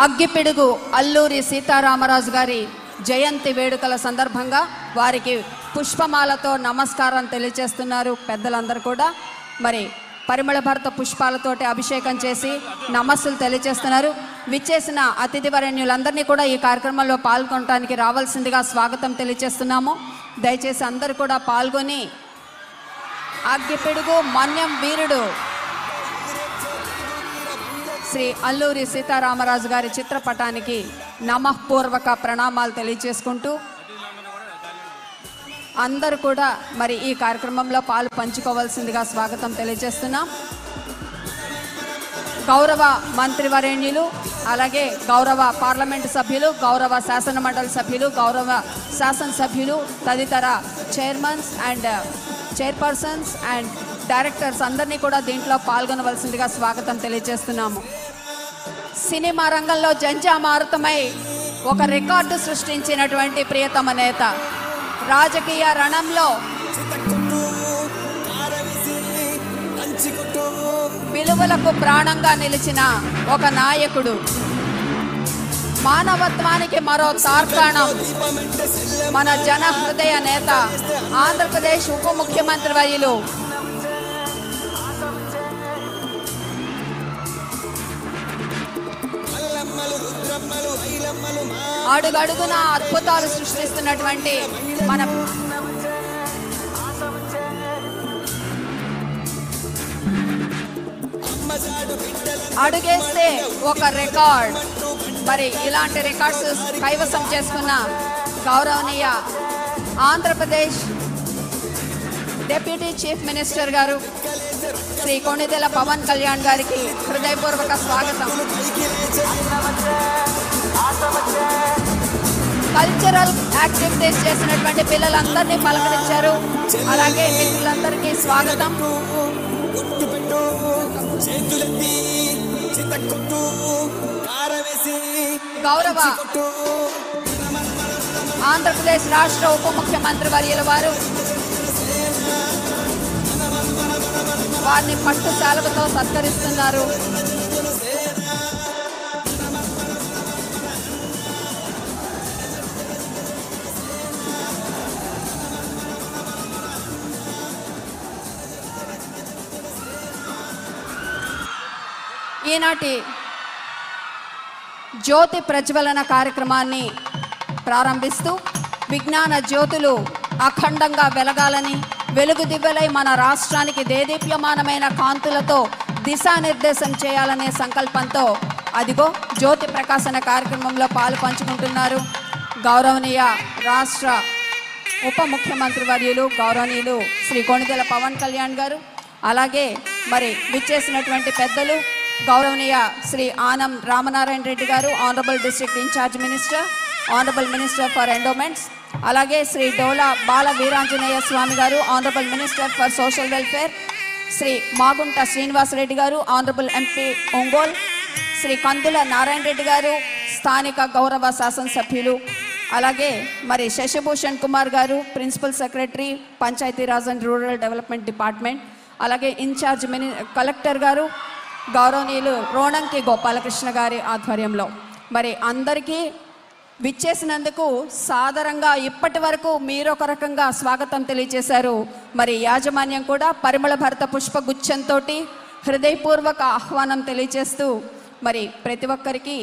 అగ్గిపిడుగు అల్లూరి సీతారామరాజు గారి జయంతి వేడుకల సందర్భంగా వారికి పుష్పమాలతో నమస్కారం తెలియజేస్తున్నారు పెద్దలందరూ కూడా. మరి పరిమళ భరిత పుష్పాలతోటి అభిషేకం చేసి నమస్సులు తెలియజేస్తున్నారు. విచ్చేసిన అతిథి వరేణ్యులందరినీ కూడా ఈ కార్యక్రమంలో పాల్గొనడానికి రావాల్సిందిగా స్వాగతం తెలియజేస్తున్నాము. దయచేసి అందరూ కూడా పాల్గొని అగ్గిపిడుగు మన్యం వీరుడు శ్రీ అల్లూరి సీతారామరాజు గారి చిత్రపటానికి నమఃపూర్వక ప్రణామాలు తెలియజేసుకుంటూ అందరూ కూడా మరి ఈ కార్యక్రమంలో పాలు పంచుకోవాల్సిందిగా స్వాగతం తెలియజేస్తున్నాం. గౌరవ మంత్రివరేణ్యులు, అలాగే గౌరవ పార్లమెంటు సభ్యులు, గౌరవ శాసనమండలి సభ్యులు, గౌరవ శాసనసభ్యులు, తదితర chairmans and chairpersons and directors అందరినీ కూడా దీంట్లో పాల్గొనవలసిందిగా స్వాగతం తెలియజేస్తున్నాము. సినిమా రంగంలో జంజామారుతమై ఒక రికార్డు సృష్టించినటువంటి ప్రియతమ నేత, రాజకీయ రణంలో విలువలకు ప్రాణంగా నిలిచిన ఒక నాయకుడు, మానవత్వానికి మరో తార్కాణం, మన జన హృదయ నేత, ఆంధ్రప్రదేశ్ ఉప ముఖ్యమంత్రి వర్యులు అడుగడుగున అద్భుతాలు సృష్టిస్తున్నటువంటి మన అడుగేస్తే ఒక రికార్డ్. మరి ఇలాంటి రికార్డ్స్ కైవసం చేసుకున్న గౌరవనీయ ఆంధ్రప్రదేశ్ డిప్యూటీ చీఫ్ మినిస్టర్ గారు శ్రీ కొణిదెల పవన్ కళ్యాణ్ గారికి హృదయపూర్వక స్వాగతం. కల్చరల్ యాక్టివిటీస్ చేసినటువంటి పిల్లలందరినీ పలకరించారు. అలాగే మిత్రులందరికీ స్వాగతం. గౌరవ ఆంధ్రప్రదేశ్ రాష్ట్ర ఉప ముఖ్యమంత్రి వర్యుల వారు వారిని పట్టు శాలువతో సత్కరిస్తున్నారు. ఈనాటి జ్యోతి ప్రజ్వలన కార్యక్రమాన్ని ప్రారంభిస్తూ విజ్ఞాన జ్యోతులు అఖండంగా వెలగాలని, వెలుగు దివ్వెలై మన రాష్ట్రానికి దేదీప్యమానమైన కాంతులతో దిశానిర్దేశం చేయాలనే సంకల్పంతో అదిగో జ్యోతి ప్రకాశన కార్యక్రమంలో పాలు పంచుకుంటున్నారు గౌరవనీయ రాష్ట్ర ఉప ముఖ్యమంత్రి వర్యులు గౌరవనీయులు శ్రీ కొణిదెల పవన్ కళ్యాణ్ గారు. అలాగే మరి విచ్చేసినటువంటి పెద్దలు గౌరవనీయ శ్రీ ఆనం రామనారాయణ రెడ్డి గారు, honourable district incharge minister, honourable minister for endowments. అలాగే శ్రీ డోలా బాల వీరాంజనేయ స్వామి గారు, honourable minister for social welfare. Shri Magunta Srinivasareddy గారు, ఆనరబుల్ ఎంపీ ఒంగోల్. శ్రీ కందుల నారాయణ రెడ్డి గారు, స్థానిక గౌరవ శాసనసభ్యులు. అలాగే మరి శశిభూషణ్ కుమార్ గారు, principal secretary Panchayati Raj and rural development department. అలాగే ఇన్ఛార్జ్ కలెక్టర్ గారు గౌరవనీయులు రోణంకి గోపాలకృష్ణ గారి ఆధ్వర్యంలో మరి అందరికీ విచ్చేసినందుకు సాదరంగా ఇప్పటి వరకు మీరొక రకంగా స్వాగతం తెలియజేశారు. మరి యాజమాన్యం కూడా పరిమళ భరిత పుష్పగుచ్చంతో హృదయపూర్వక ఆహ్వానం తెలియజేస్తూ మరి ప్రతి ఒక్కరికి